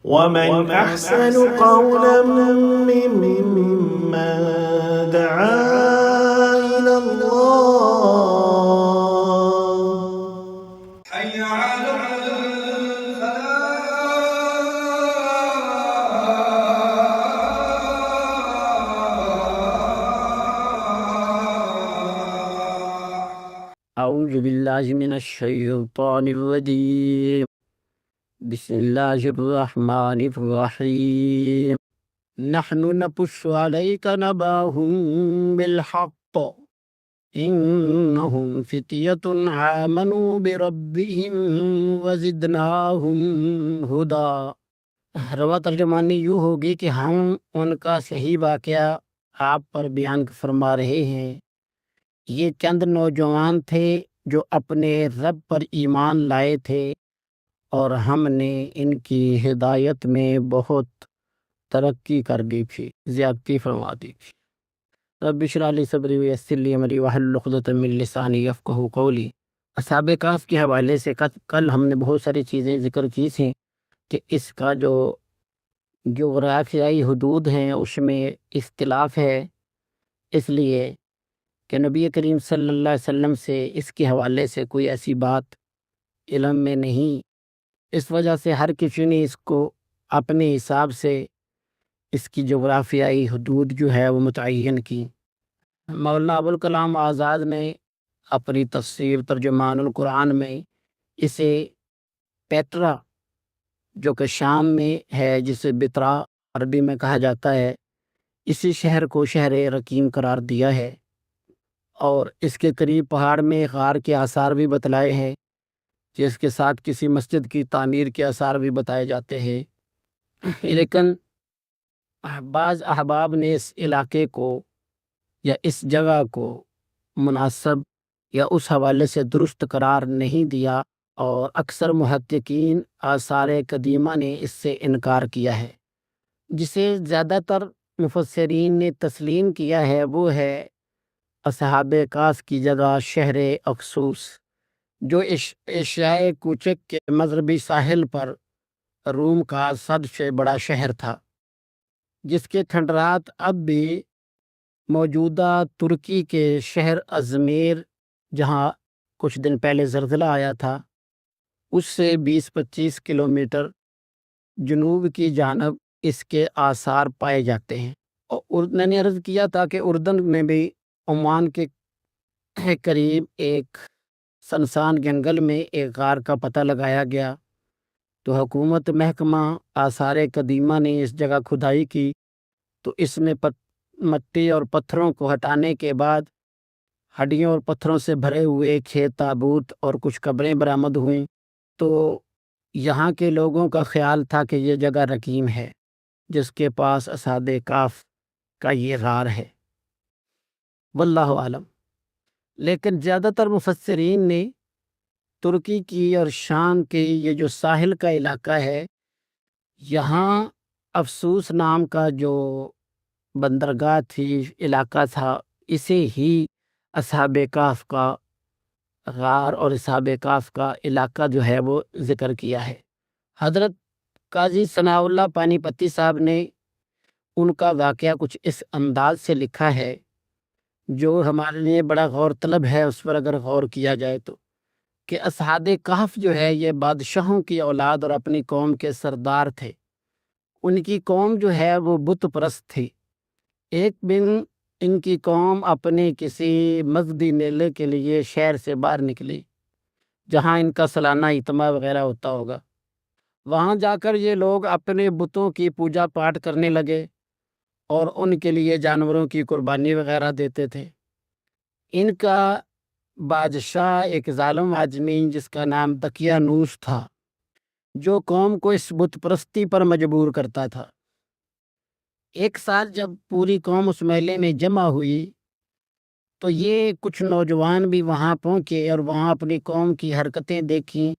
ومن أحسن قولا ممن دعا إلى الله. حي على أعوذ بالله من الشيطان الرجيم. بسم الله الرحمن الرحيم. نحن نقص عليك نبأهم بالحق إنهم فتية آمنوا بربهم وزدناهم هدى. روا ترجمانی یوں ہوگی کہ ہم ان کا صحیح واقعہ آپ پر بیان فرما رہے ہیں. یہ چند نوجوان تھے جو اپنے رب پر ایمان لائے تھے اور ہم نے ان کی ہدایت میں بہت ترقی کر دی تھی، زیادتی فرما دی تھی. رب اشرح لی صدری ویسر لی امری واحلل عقدۃ من لسانی یفقہوا قولی. اصحاب کہف کے حوالے سے کل ہم نے بہت ساری چیزیں ذکر کی تھیں کہ اس کا جو جغرافیائی حدود ہیں اس میں اختلاف ہے، اس لیے کہ نبی کریم صلی اللہ علیہ وسلم سے اس کے حوالے سے کوئی ایسی بات علم میں نہیں. اس وجہ سے ہر کسی نے اس کو اپنے حساب سے اس کی جغرافیائی حدود جو ہے وہ متعین کی. مولانا ابوالکلام آزاد نے اپنی تفسیر ترجمان القرآن میں اسے پیٹرا جو کہ شام میں ہے، جسے بترا عربی میں کہا جاتا ہے، اسی شہر کو شہر رقیم قرار دیا ہے، اور اس کے قریب پہاڑ میں غار کے آثار بھی بتلائے ہیں، جس کے ساتھ کسی مسجد کی تعمیر کے آثار بھی بتائے جاتے ہیں. لیکن بعض احباب نے اس علاقے کو یا اس جگہ کو مناسب یا اس حوالے سے درست قرار نہیں دیا، اور اکثر محققین آثار قدیمہ نے اس سے انکار کیا ہے. جسے زیادہ تر مفسرین نے تسلیم کیا ہے وہ ہے اصحاب کہف کی جگہ شہر اخسوس، جو ایشیائے کوچک کے مغربی ساحل پر روم کا سب سے بڑا شہر تھا، جس کے کھنڈرات اب بھی موجودہ ترکی کے شہر ازمیر، جہاں کچھ دن پہلے زلزلہ آیا تھا، اس سے 20-25 کلومیٹر جنوب کی جانب اس کے آثار پائے جاتے ہیں. اور میں نے عرض کیا تھا کہ اردن میں بھی عمان کے قریب ایک سنسان جنگل میں ایک غار کا پتہ لگایا گیا، تو حکومت محکمہ آثار قدیمہ نے اس جگہ کھدائی کی، تو اس میں مٹی اور پتھروں کو ہٹانے کے بعد ہڈیوں اور پتھروں سے بھرے ہوئے 6 تابوت اور کچھ قبریں برآمد ہوئیں. تو یہاں کے لوگوں کا خیال تھا کہ یہ جگہ رقیم ہے جس کے پاس اصحاب کہف کا یہ غار ہے، واللہ عالم. لیکن زیادہ تر مفسرین نے ترکی کی اور شام کے یہ جو ساحل کا علاقہ ہے، یہاں افسوس نام کا جو بندرگاہ تھی، علاقہ تھا، اسے ہی اصحاب کہف کا غار اور اصحاب کہف کا علاقہ جو ہے وہ ذکر کیا ہے. حضرت قاضی ثناء اللہ پانی پتی صاحب نے ان کا واقعہ کچھ اس انداز سے لکھا ہے جو ہمارے لیے بڑا غور طلب ہے اس پر اگر غور کیا جائے تو، کہ اصحاب کہف جو ہے یہ بادشاہوں کی اولاد اور اپنی قوم کے سردار تھے. ان کی قوم جو ہے وہ بت پرست تھی. ایک دن ان کی قوم اپنے کسی مذہبی میلے کے لیے شہر سے باہر نکلی، جہاں ان کا سالانہ اجتماع وغیرہ ہوتا ہوگا. وہاں جا کر یہ لوگ اپنے بتوں کی پوجا پاٹ کرنے لگے اور ان کے لیے جانوروں کی قربانی وغیرہ دیتے تھے. ان کا بادشاہ ایک ظالم آدمی جس کا نام دقیانوس تھا، جو قوم کو اس بت پرستی پر مجبور کرتا تھا. ایک سال جب پوری قوم اس میلے میں جمع ہوئی تو یہ کچھ نوجوان بھی وہاں پہنچے اور وہاں اپنی قوم کی حرکتیں دیکھیں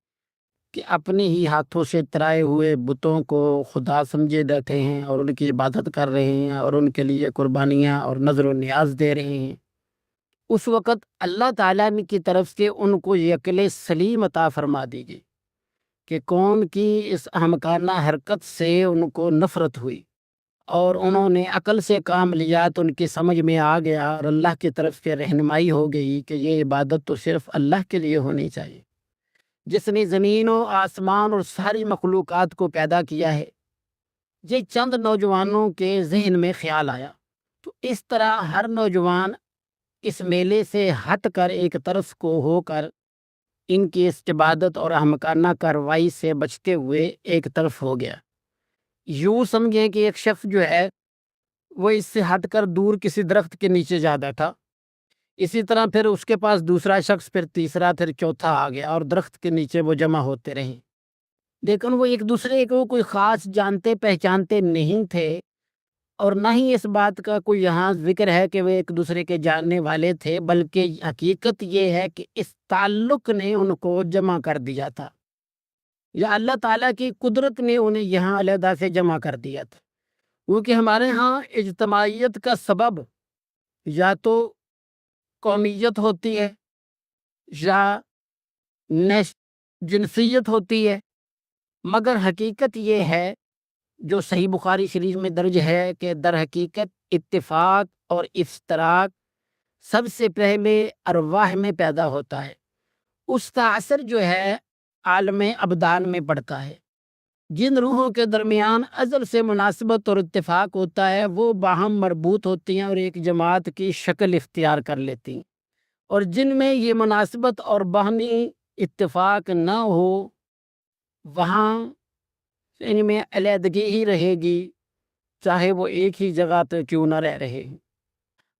کہ اپنے ہی ہاتھوں سے ترائے ہوئے بتوں کو خدا سمجھے بیٹھے ہیں اور ان کی عبادت کر رہے ہیں اور ان کے لیے قربانیاں اور نذر و نیاز دے رہے ہیں. اس وقت اللہ تعالیٰ کی طرف سے ان کو یہ عقل سلیم عطا فرما دی گئی کہ قوم کی اس احمقانہ حرکت سے ان کو نفرت ہوئی اور انہوں نے عقل سے کام لیا تو ان کی سمجھ میں آ گیا اور اللہ کی طرف سے رہنمائی ہو گئی کہ یہ عبادت تو صرف اللہ کے لیے ہونی چاہیے، جس نے زمین و آسمان اور ساری مخلوقات کو پیدا کیا ہے۔ یہ چند نوجوانوں کے ذہن میں خیال آیا، تو اس طرح ہر نوجوان اس میلے سے ہٹ کر ایک طرف کو ہو کر ان کی اس عبادت اور احمقانہ کارروائی سے بچتے ہوئے ایک طرف ہو گیا۔ یوں سمجھیں کہ ایک شخص جو ہے وہ اس سے ہٹ کر دور کسی درخت کے نیچے جا بیٹھا، اسی طرح پھر اس کے پاس دوسرا شخص، پھر تیسرا، پھر چوتھا آ گیا اور درخت کے نیچے وہ جمع ہوتے رہے، لیکن وہ ایک دوسرے کو کوئی خاص جانتے پہچانتے نہیں تھے، اور نہ ہی اس بات کا کوئی یہاں ذکر ہے کہ وہ ایک دوسرے کے جاننے والے تھے، بلکہ حقیقت یہ ہے کہ اس تعلق نے ان کو جمع کر دیا تھا، یا اللہ تعالیٰ کی قدرت نے انہیں یہاں علیحدہ سے جمع کر دیا تھا۔ کیونکہ ہمارے ہاں اجتماعیت کا سبب یا تو قومیت ہوتی ہے یا جنسیت ہوتی ہے، مگر حقیقت یہ ہے جو صحیح بخاری شریف میں درج ہے کہ در حقیقت اتفاق اور اشتراک سب سے پہلے ارواح میں پیدا ہوتا ہے، اس کا اثر جو ہے عالم ابدان میں پڑتا ہے۔ جن روحوں کے درمیان ازل سے مناسبت اور اتفاق ہوتا ہے وہ باہم مربوط ہوتی ہیں اور ایک جماعت کی شکل اختیار کر لیتی ہیں، اور جن میں یہ مناسبت اور باہمی اتفاق نہ ہو وہاں ان میں علیحدگی ہی رہے گی، چاہے وہ ایک ہی جگہ تو کیوں نہ رہے۔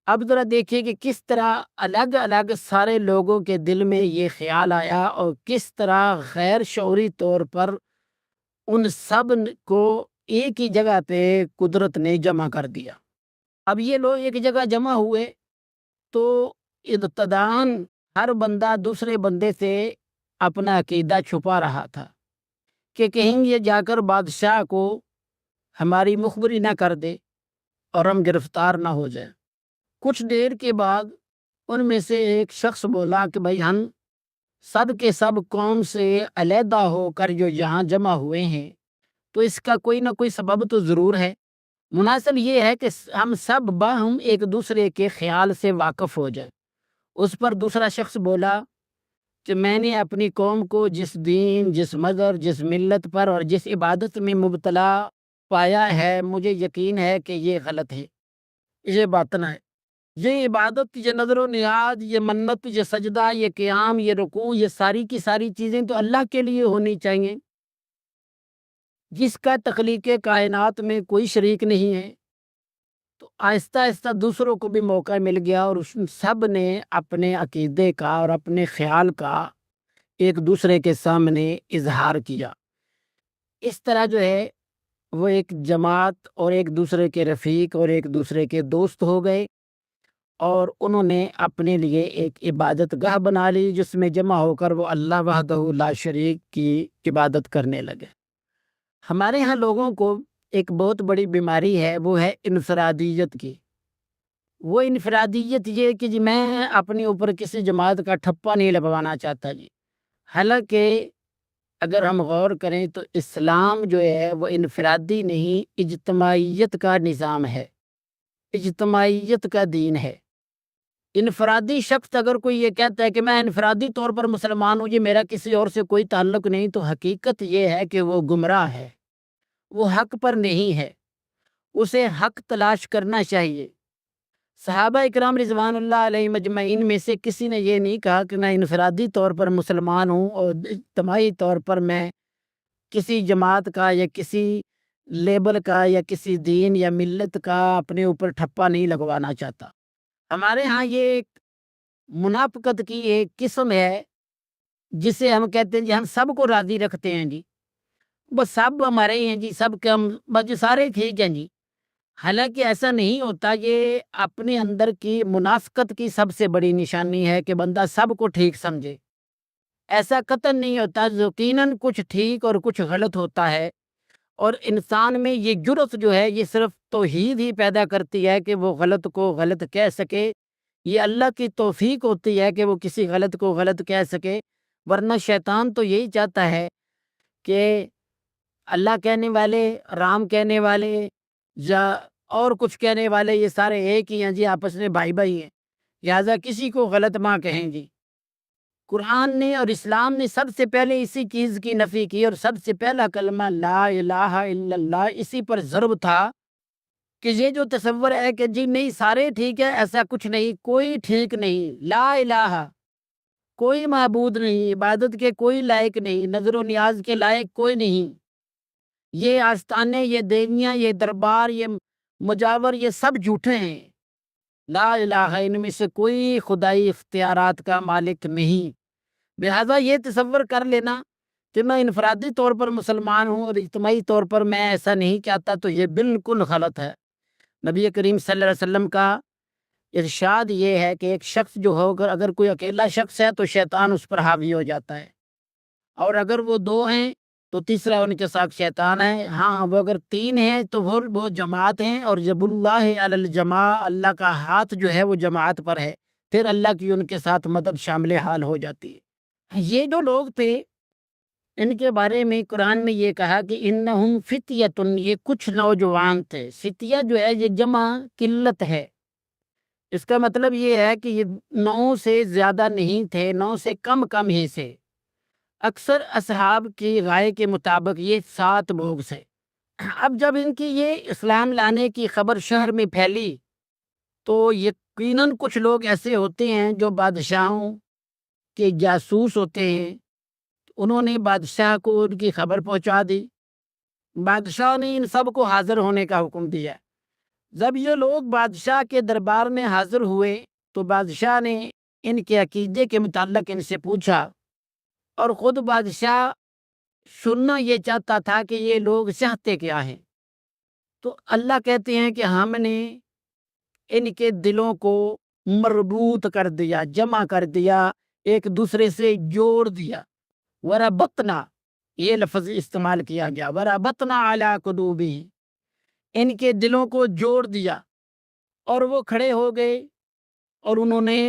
اب ذرا دیکھیے کہ کس طرح الگ الگ سارے لوگوں کے دل میں یہ خیال آیا اور کس طرح غیر شعوری طور پر ان سب کو ایک ہی جگہ پہ قدرت نے جمع کر دیا۔ اب یہ لوگ ایک جگہ جمع ہوئے تو ابتداً ہر بندہ دوسرے بندے سے اپنا عقیدہ چھپا رہا تھا کہ کہیں یہ جا کر بادشاہ کو ہماری مخبری نہ کر دے اور ہم گرفتار نہ ہو جائیں۔ کچھ دیر کے بعد ان میں سے ایک شخص بولا کہ بھائی ہم سب کے سب قوم سے علیحدہ ہو کر جو یہاں جمع ہوئے ہیں تو اس کا کوئی نہ کوئی سبب تو ضرور ہے، مناسب یہ ہے کہ ہم سب باہم ایک دوسرے کے خیال سے واقف ہو جائیں۔ اس پر دوسرا شخص بولا کہ میں نے اپنی قوم کو جس دین، جس مذہب، جس ملت پر اور جس عبادت میں مبتلا پایا ہے مجھے یقین ہے کہ یہ غلط ہے، یہ باطن ہے، یہ عبادت، یہ نظر و نیاز، یہ منت، یہ سجدہ، یہ قیام، یہ رکوع، یہ ساری کی ساری چیزیں تو اللہ کے لیے ہونی چاہیے، جس کا تخلیق کائنات میں کوئی شریک نہیں ہے۔ تو آہستہ آہستہ دوسروں کو بھی موقع مل گیا اور سب نے اپنے عقیدے کا اور اپنے خیال کا ایک دوسرے کے سامنے اظہار کیا۔ اس طرح جو ہے وہ ایک جماعت اور ایک دوسرے کے رفیق اور ایک دوسرے کے دوست ہو گئے، اور انہوں نے اپنے لیے ایک عبادت گاہ بنا لی جس میں جمع ہو کر وہ اللہ وحدہ لا شریک کی عبادت کرنے لگے۔ ہمارے ہاں لوگوں کو ایک بہت بڑی بیماری ہے، وہ ہے انفرادیت کی۔ وہ انفرادیت یہ کہ جی میں اپنے اوپر کسی جماعت کا ٹھپا نہیں لگوانا چاہتا جی، حالانکہ اگر ہم غور کریں تو اسلام جو ہے وہ انفرادی نہیں اجتماعیت کا نظام ہے، اجتماعیت کا دین ہے۔ انفرادی شخص اگر کوئی یہ کہتا ہے کہ میں انفرادی طور پر مسلمان ہوں، یہ میرا کسی اور سے کوئی تعلق نہیں، تو حقیقت یہ ہے کہ وہ گمراہ ہے، وہ حق پر نہیں ہے، اسے حق تلاش کرنا چاہیے۔ صحابہ اکرام رضوان اللہ علیہ مجمعین میں سے کسی نے یہ نہیں کہا کہ میں انفرادی طور پر مسلمان ہوں اور اجتماعی طور پر میں کسی جماعت کا یا کسی لیبل کا یا کسی دین یا ملت کا اپنے اوپر ٹھپا نہیں لگوانا چاہتا۔ ہمارے ہاں یہ ایک منافقت کی ایک قسم ہے جسے ہم کہتے ہیں جی ہم سب کو راضی رکھتے ہیں جی، بس سب ہمارے ہی ہیں جی، سب کے ہم بس سارے ٹھیک ہیں جی، حالانکہ ایسا نہیں ہوتا۔ یہ اپنے اندر کی منافقت کی سب سے بڑی نشانی ہے کہ بندہ سب کو ٹھیک سمجھے، ایسا قطعاً نہیں ہوتا، یقیناً کچھ ٹھیک اور کچھ غلط ہوتا ہے، اور انسان میں یہ جرأت جو ہے یہ صرف توحید ہی پیدا کرتی ہے کہ وہ غلط کو غلط کہہ سکے، یہ اللہ کی توفیق ہوتی ہے کہ وہ کسی غلط کو غلط کہہ سکے، ورنہ شیطان تو یہی چاہتا ہے کہ اللہ کہنے والے، رام کہنے والے یا اور کچھ کہنے والے یہ سارے ایک ہی ہیں جی، آپس میں بھائی بھائی ہیں، لہٰذا کسی کو غلط ماں کہیں جی۔ قرآن نے اور اسلام نے سب سے پہلے اسی چیز کی نفی کی، اور سب سے پہلا کلمہ لا الہ الا اللہ اسی پر ضرب تھا کہ یہ جو تصور ہے کہ جی نہیں سارے ٹھیک ہے، ایسا کچھ نہیں، کوئی ٹھیک نہیں، لا الہ، کوئی معبود نہیں، عبادت کے کوئی لائق نہیں، نظر و نیاز کے لائق کوئی نہیں، یہ آستانے، یہ دیویاں، یہ دربار، یہ مجاور، یہ سب جھوٹے ہیں، لا الہ، ان میں سے کوئی خدائی اختیارات کا مالک نہیں۔ لہذا یہ تصور کر لینا کہ میں انفرادی طور پر مسلمان ہوں اور اجتماعی طور پر میں ایسا نہیں چاہتا، تو یہ بالکل غلط ہے۔ نبی کریم صلی اللہ علیہ وسلم کا ارشاد یہ ہے کہ ایک شخص جو ہو اگر کوئی اکیلا شخص ہے تو شیطان اس پر حاوی ہو جاتا ہے، اور اگر وہ دو ہیں تو تیسرا ان کے ساتھ شیطان ہے، ہاں وہ اگر تین ہیں تو وہ جماعت ہیں، اور جب اللہ علی الجماع، اللہ کا ہاتھ جو ہے وہ جماعت پر ہے، پھر اللہ کی ان کے ساتھ مدد شامل حال ہو جاتی ہے۔ یہ جو لوگ تھے ان کے بارے میں قرآن میں یہ کہا کہ انہم فتیتن، یہ کچھ نوجوان تھے۔ فتیہ جو ہے یہ جمع قلت ہے، اس کا مطلب یہ ہے کہ یہ 9 سے زیادہ نہیں تھے، 9 سے کم ہی سے۔ اکثر اصحاب کی رائے کے مطابق یہ 7 لوگ سے۔ اب جب ان کی یہ اسلام لانے کی خبر شہر میں پھیلی تو یقیناً کچھ لوگ ایسے ہوتے ہیں جو بادشاہوں کے جاسوس ہوتے ہیں، انہوں نے بادشاہ کو ان کی خبر پہنچا دی، بادشاہ نے ان سب کو حاضر ہونے کا حکم دیا۔ جب یہ لوگ بادشاہ کے دربار میں حاضر ہوئے تو بادشاہ نے ان کے عقیدے کے متعلق ان سے پوچھا، اور خود بادشاہ سننا یہ چاہتا تھا کہ یہ لوگ چاہتے کیا ہیں۔ تو اللہ کہتے ہیں کہ ہم نے ان کے دلوں کو مربوط کر دیا، جمع کر دیا، ایک دوسرے سے جوڑ دیا۔ وربطنا، یہ لفظ استعمال کیا گیا، وربطنا علی قلوبہم، ان کے دلوں کو جوڑ دیا، اور وہ کھڑے ہو گئے اور انہوں نے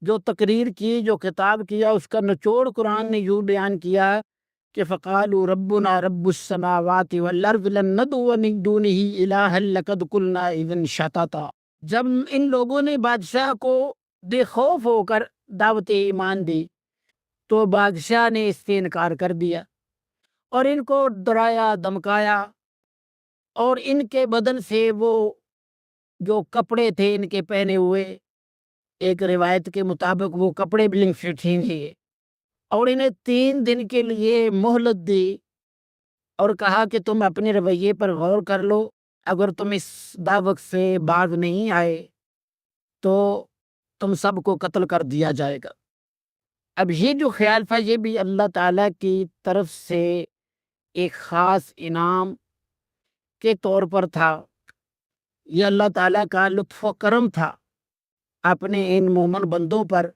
جو تقریر کی، جو خطاب کیا، اس کا نچوڑ قرآن نے یوں بیان کیا کہ فقالوا ربنا رب السماوات والارض لن ندعو من دونہ الہا لقد قلنا اذا شططا۔ جب ان لوگوں نے بادشاہ کو بے خوف ہو کر دعوت ایمان دی تو بادشاہ نے اس سے انکار کر دیا، اور ان کو ڈرایا دمکایا، اور ان کے بدن سے وہ جو کپڑے تھے ان کے پہنے ہوئے، ایک روایت کے مطابق وہ کپڑے بھی چھین لیے، اور انہیں 3 دن کے لیے مہلت دی، اور کہا کہ تم اپنے رویے پر غور کر لو، اگر تم اس دعوت سے باز نہیں آئے تو تم سب کو قتل کر دیا جائے گا۔ اب یہ جو خیال تھا یہ بھی اللہ تعالیٰ کی طرف سے ایک خاص انعام کے طور پر تھا، یہ اللہ تعالیٰ کا لطف و کرم تھا اپنے ان مومن بندوں پر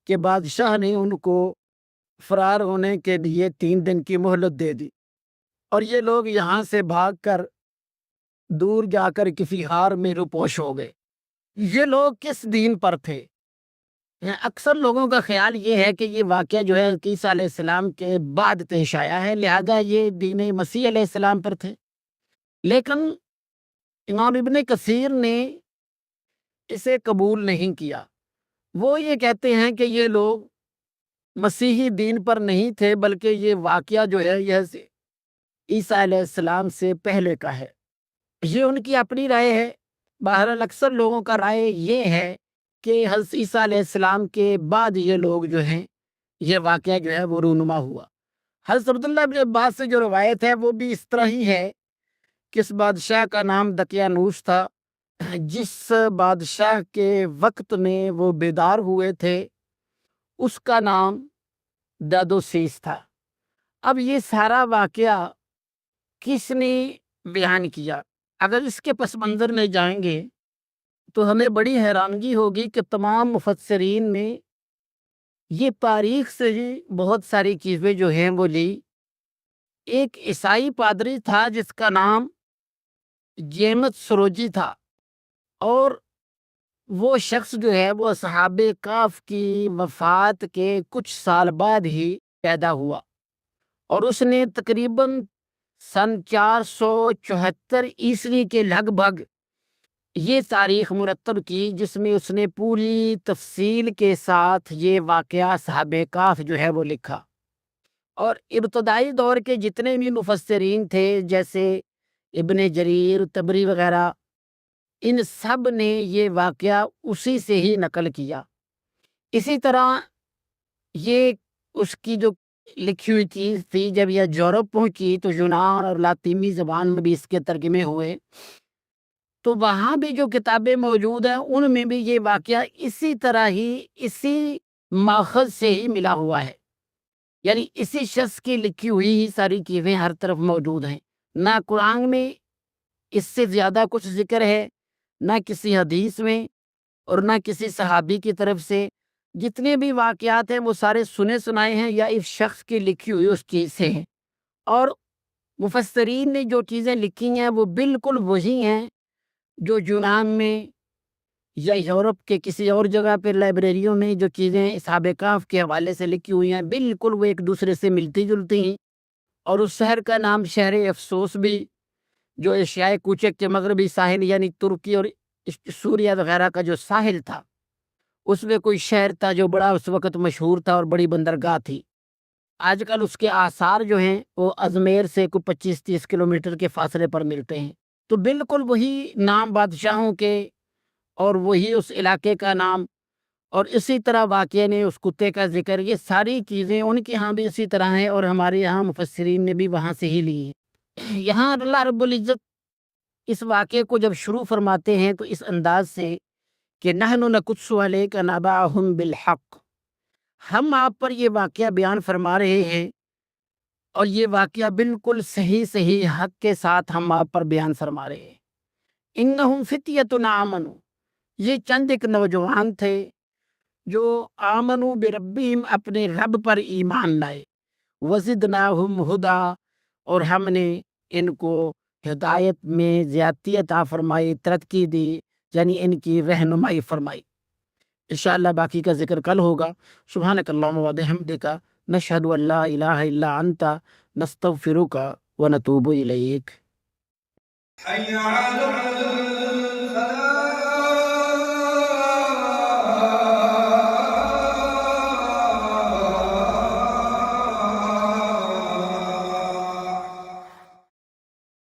کہ بادشاہ نے ان کو فرار ہونے کے لیے 3 دن کی مہلت دے دی، اور یہ لوگ یہاں سے بھاگ کر دور جا کر کسی غار میں روپوش ہو گئے۔ یہ لوگ کس دین پر تھے؟ اکثر لوگوں کا خیال یہ ہے کہ یہ واقعہ جو ہے عیسیٰ علیہ السلام کے بعد پیش آیا ہے، لہذا یہ دین مسیح علیہ السلام پر تھے، لیکن امام ابن کثیر نے اسے قبول نہیں کیا۔ وہ یہ کہتے ہیں کہ یہ لوگ مسیحی دین پر نہیں تھے، بلکہ یہ واقعہ جو ہے یہ عیسیٰ علیہ السلام سے پہلے کا ہے۔ یہ ان کی اپنی رائے ہے، بہرحال اکثر لوگوں کا رائے یہ ہے کہ حضرت عیسیٰ علیہ السلام کے بعد یہ لوگ جو ہیں یہ واقعہ جو ہے وہ رونما ہوا۔ حضرت عبداللہ بن عباس سے جو روایت ہے وہ بھی اس طرح ہی ہے کہ اس بادشاہ کا نام دقیانوس تھا، جس بادشاہ کے وقت میں وہ بیدار ہوئے تھے اس کا نام دادوسیس تھا۔ اب یہ سارا واقعہ کس نے بیان کیا؟ اگر اس کے پس منظر میں جائیں گے تو ہمیں بڑی حیرانگی ہوگی کہ تمام مفسرین نے یہ تاریخ سے ہی بہت ساری چیزیں جو ہیں وہ لی۔ ایک عیسائی پادری تھا جس کا نام جیمس سروجی تھا، اور وہ شخص جو ہے وہ اصحاب کہف کی وفات کے کچھ سال بعد ہی پیدا ہوا، اور اس نے تقریباً سن 474 عیسوی کے لگ بھگ یہ تاریخ مرتب کی، جس میں اس نے پوری تفصیل کے ساتھ یہ واقعہ اصحاب کہف جو ہے وہ لکھا۔ اور ابتدائی دور کے جتنے بھی مفسرین تھے جیسے ابن جریر، طبری وغیرہ، ان سب نے یہ واقعہ اسی سے ہی نقل کیا۔ اسی طرح یہ اس کی جو لکھی ہوئی چیز تھی، جب یہ یورپ پہنچی تو یونان اور لاطینی زبان میں بھی اس کے ترجمے ہوئے، تو وہاں بھی جو کتابیں موجود ہیں ان میں بھی یہ واقعہ اسی طرح ہی اسی ماخذ سے ہی ملا ہوا ہے، یعنی اسی شخص کی لکھی ہوئی ہی ساری چیزیں ہر طرف موجود ہیں۔ نہ قرآن میں اس سے زیادہ کچھ ذکر ہے، نہ کسی حدیث میں، اور نہ کسی صحابی کی طرف سے۔ جتنے بھی واقعات ہیں وہ سارے سنے سنائے ہیں یا اس شخص کی لکھی ہوئی اس چیز سے ہیں، اور مفسرین نے جو چیزیں لکھی ہیں وہ بالکل وہی ہیں جو یونان میں یا یورپ کے کسی اور جگہ پہ لائبریریوں میں جو چیزیں اصحاب کہف کے حوالے سے لکھی ہوئی ہیں، بالکل وہ ایک دوسرے سے ملتی جلتی ہیں۔ اور اس شہر کا نام شہر افسوس بھی، جو ایشیائے کوچک کے مغربی ساحل یعنی ترکی اور سوریہ وغیرہ کا جو ساحل تھا، اس میں کوئی شہر تھا جو بڑا اس وقت مشہور تھا اور بڑی بندرگاہ تھی۔ آج کل اس کے آثار جو ہیں وہ ازمیر سے کوئی 25-30 کلومیٹر کے فاصلے پر ملتے ہیں۔ تو بالکل وہی نام بادشاہوں کے اور وہی اس علاقے کا نام، اور اسی طرح واقعے نے اس کتے کا ذکر، یہ ساری چیزیں ان کے ہاں بھی اسی طرح ہیں اور ہمارے یہاں مفسرین نے بھی وہاں سے ہی لی ہیں۔ یہاں اللہ رب العزت اس واقعے کو جب شروع فرماتے ہیں تو اس انداز سے کہ نحن نقص علیک نبأہم بالحق، ہم آپ پر یہ واقعہ بیان فرما رہے ہیں، اور یہ واقعہ بالکل صحیح صحیح حق کے ساتھ ہم آپ پر بیان فرما رہے ہیں۔ انہم فتیۃ آمنوا، یہ چند ایک نوجوان تھے جو آمنوا بربہم، اپنے رب پر ایمان لائے، وزدناہم ہدی، اور ہم نے ان کو ہدایت میں زیادتی عطا فرمائی، ترقی دی، یعنی ان کی رہنمائی فرمائی۔ انشاءاللہ باقی کا ذکر کل ہوگا۔ سبحانک اللہم و بحمدک، نشہد ان لا الہ الا انت، نستغفرک و نتوب الیک۔ حي على